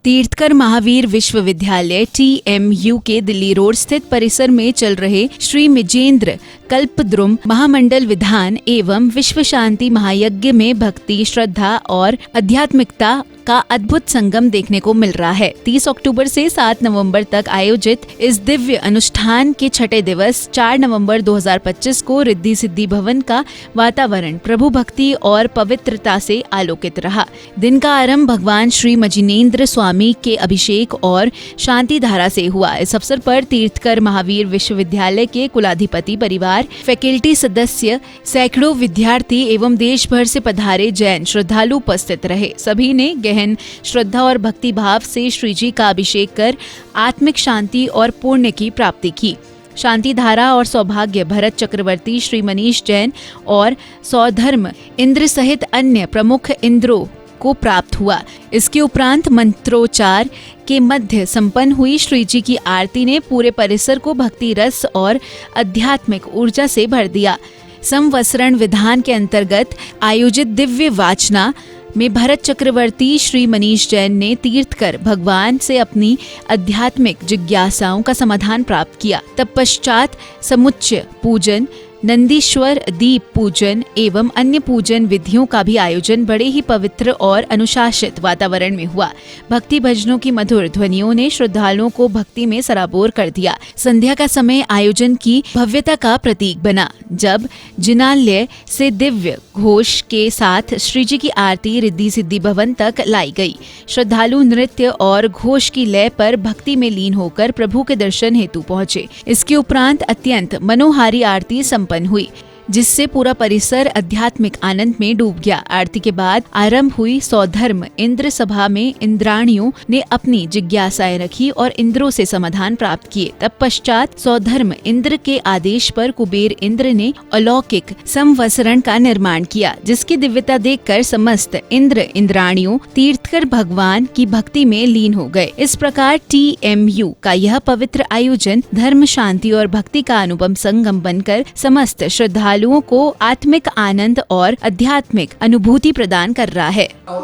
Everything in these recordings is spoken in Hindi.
तीर्थकर महावीर विश्वविद्यालय TMU के दिल्ली रोड स्थित परिसर में चल रहे श्री मिजेंद्र कल्पद्रुम महामंडल विधान एवं विश्व शांति महायज्ञ में भक्ति, श्रद्धा और आध्यात्मिकता का अद्भुत संगम देखने को मिल रहा है। 30 अक्टूबर से 7 नवंबर तक आयोजित इस दिव्य अनुष्ठान के छठे दिवस 4 नवंबर 2025 को रिद्धि सिद्धि भवन का वातावरण प्रभु भक्ति और पवित्रता से आलोकित रहा। दिन का आरंभ भगवान श्री मजिनेंद्र स्वामी के अभिषेक और शांति धारा से हुआ। इस अवसर पर तीर्थकर महावीर विश्वविद्यालय के कुलाधिपति परिवार, फैकल्टी सदस्य, सैकड़ों विद्यार्थी एवं देश भर से पधारे जैन श्रद्धालु उपस्थित रहे। सभी ने गहन श्रद्धा और भक्ति भाव से श्री जी का अभिषेक कर आत्मिक शांति और पुण्य की प्राप्ति की। शांति धारा और सौभाग्य भरत चक्रवर्ती, श्री मनीष जैन और सौधर्म इंद्र सहित अन्य प्रमुख इंद्रों को प्राप्त हुआ। इसके उपरांत मंत्रोच्चार के मध्य संपन्न हुई श्री जी की आरती ने पूरे परिसर को भक्ति रस और आध्यात्मिक ऊर्जा से भर दिया। संवत्सरण विधान के अंतर्गत आयोजित दिव्य वाचना में भरत चक्रवर्ती, श्री मनीष जैन ने तीर्थकर भगवान से अपनी आध्यात्मिक जिज्ञासाओं का समाधान प्राप्त किया। तत्पश्चात समुच्चय पूजन, नंदीश्वर दीप पूजन एवं अन्य पूजन विधियों का भी आयोजन बड़े ही पवित्र और अनुशासित वातावरण में हुआ। भक्ति भजनों की मधुर ध्वनियों ने श्रद्धालुओं को भक्ति में सराबोर कर दिया। संध्या का समय आयोजन की भव्यता का प्रतीक बना, जब जिनालय से दिव्य घोष के साथ श्री जी की आरती रिद्धि सिद्धि भवन तक लाई गई। श्रद्धालु नृत्य और घोष की लय पर भक्ति में लीन होकर प्रभु के दर्शन हेतु पहुंचे। इसके उपरांत अत्यंत मनोहारी आरती संपन्न हुई, जिससे पूरा परिसर आध्यात्मिक आनंद में डूब गया। आरती के बाद आरंभ हुई सौधर्म इंद्र सभा में इंद्राणियों ने अपनी जिज्ञासाएं रखी और इंद्रों से समाधान प्राप्त किए। तत्पश्चात सौधर्म इंद्र के आदेश पर कुबेर इंद्र ने अलौकिक संवत्सरण का निर्माण किया, जिसकी दिव्यता देखकर समस्त इंद्र इंद्राणियों तीर्थकर भगवान की भक्ति में लीन हो गए। इस प्रकार TMU का यह पवित्र आयोजन धर्म, शांति और भक्ति का अनुपम संगम बनकर समस्त श्रद्धालुओं को आत्मिक आनंद और आध्यात्मिक अनुभूति प्रदान कर रहा है। तो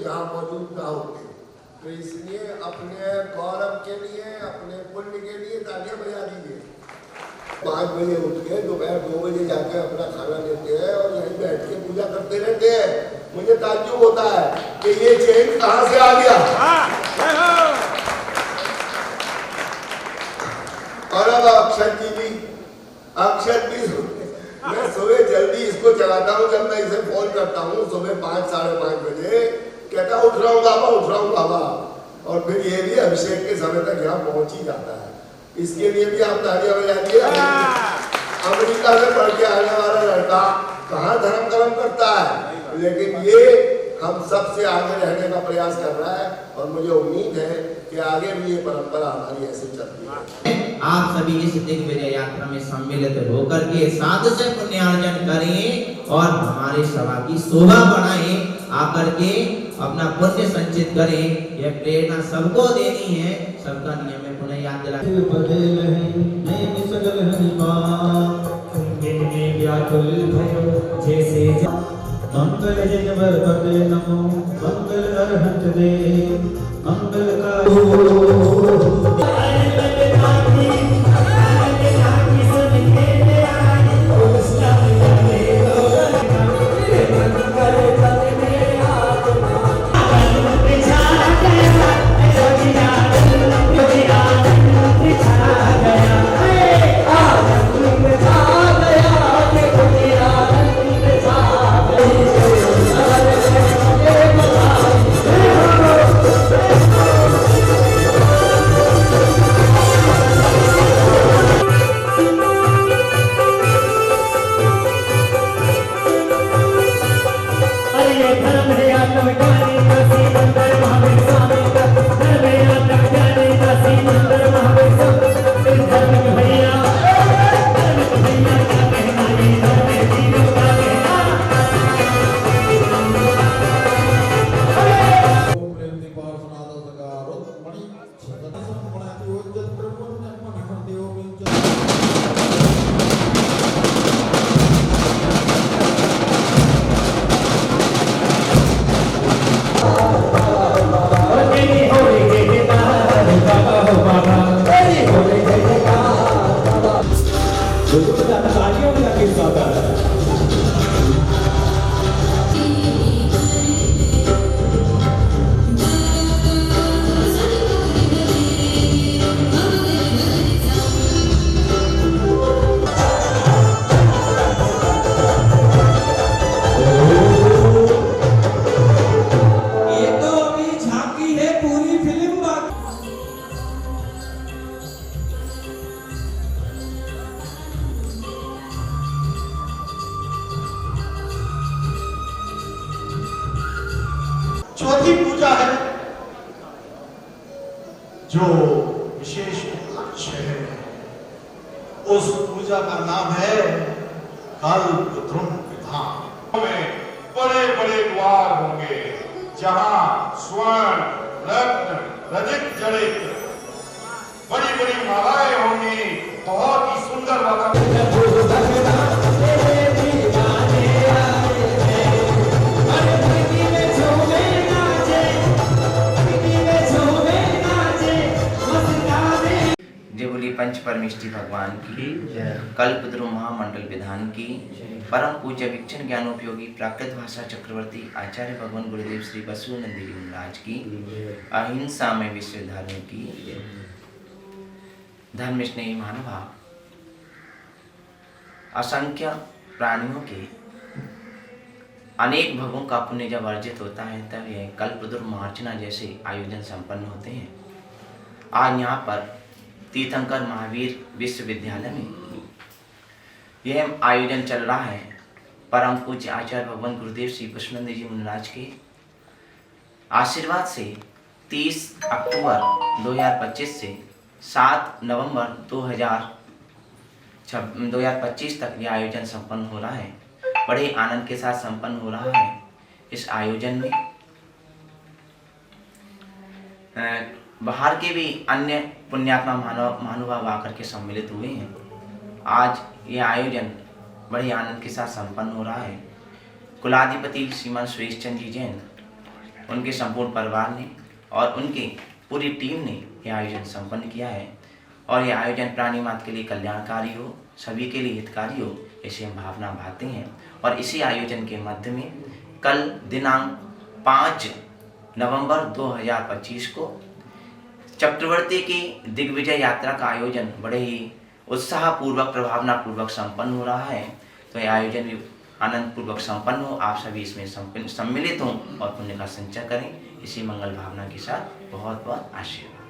यहाँ मौजूद ना होते, तो इसलिए अपने गौरव के लिए, अपने पुण्य के लिए तालियां बजा दीजिए। 5 बजे उठ के दोपहर 2 बजे जाके अपना खाना लेते हैं और यहीं बैठ के पूजा करते रहते हैं। मुझे ताज्जुब होता है कि ये चेंज कहाँ से आ गया। और अब अक्षर भी मैं सुबह जल्दी इसको चलाता हूँ। जब मैं इसे फोन करता हूँ सुबह 5, साढ़े 5 बजे, कहता उठ रहा हूँ बाबा, उठ रहा हूँ बाबा। और फिर ये भी अभिषेक के समय तक यहाँ पहुँच ही जाता है। इसके लिए भी आप तालियां बजाइए। अमेरिका से पढ़ के आने वाला लड़का कहाँ धर्म कर्म करता है, लेकिन ये हम सबसे आगे रहने का प्रयास कर रहा है और मुझे उम्मीद है कि आगे भी ये परंपरा हमारी ऐसे चलती है। आप सभी इस दिग्विजय यात्रा में सम्मिलित होकर के साध से पुण्यार्जन करें और हमारे सभा की शोभा बढ़ाएं। आकर के अपना पुण्य संचित करें। यह प्रेरणा सबको देनी है, सबका नियम है। पुनः याद दिलाएं। मंगल जगवर पते नमो, मंगल अरहंत दे, मंगल चौथी पूजा है जो विशेष लक्ष्य है, उस पूजा का नाम है कल्पद्रुम विधान। में बड़े बड़े द्वार होंगे जहां स्वर्ण रत्न रजत जड़ित बड़ी बड़ी मालाएं होंगी, बहुत ही सुंदर वातावरण। जय बोली पंच परमेष्ठी भगवान की, कल्पद्रुम महामंडल विधान की, परम पूज्य विक्षण ज्ञानोपयोगी प्राकृत भाषा चक्रवर्ती आचार्य भगवान गुरुदेव श्री बसवानंद जी महाराज की, अहिंसा में विश्व धर्म की, धर्म स्नेही महानुभाव, असंख्य प्राणियों के अनेक भगों का पुण्य जब अर्जित होता है तब यह कल्पद्रुम अर्चना जैसे आयोजन संपन्न होते हैं। आज यहाँ पर तीर्थंकर महावीर विश्वविद्यालय में यह आयोजन चल रहा है। परम पूज्य आचार्य भगवान गुरुदेव श्री बसवानंद जी महाराज के आशीर्वाद से 30 अक्टूबर 2025 से 7 नवंबर 2025 तक यह आयोजन संपन्न हो रहा है। बड़े आनंद के साथ संपन्न हो रहा है। इस आयोजन में बाहर के भी अन्य पुण्यात्मा महानुभाव आकर के सम्मिलित हुए हैं। आज यह आयोजन बड़े आनंद के साथ संपन्न हो रहा है। कुलाधिपति श्रीमान सुरेश चंद्र जी जैन, उनके संपूर्ण परिवार ने और उनकी पूरी टीम ने यह आयोजन संपन्न किया है और यह आयोजन प्राणी मात्र के लिए कल्याणकारी हो, सभी के लिए हितकारी हो, ऐसी हम भावना भाते हैं। और इसी आयोजन के मध्य में कल दिनांक 5 नवंबर 2025 को चक्रवर्ती की दिग्विजय यात्रा का आयोजन बड़े ही उत्साहपूर्वक प्रभावनापूर्वक संपन्न हो रहा है। तो यह आयोजन भी आनंद पूर्वक संपन्न हो, आप सभी इसमें सम्मिलित हों और पुण्य का संचय करें। इसी मंगल भावना के साथ बहुत बहुत आशीर्वाद।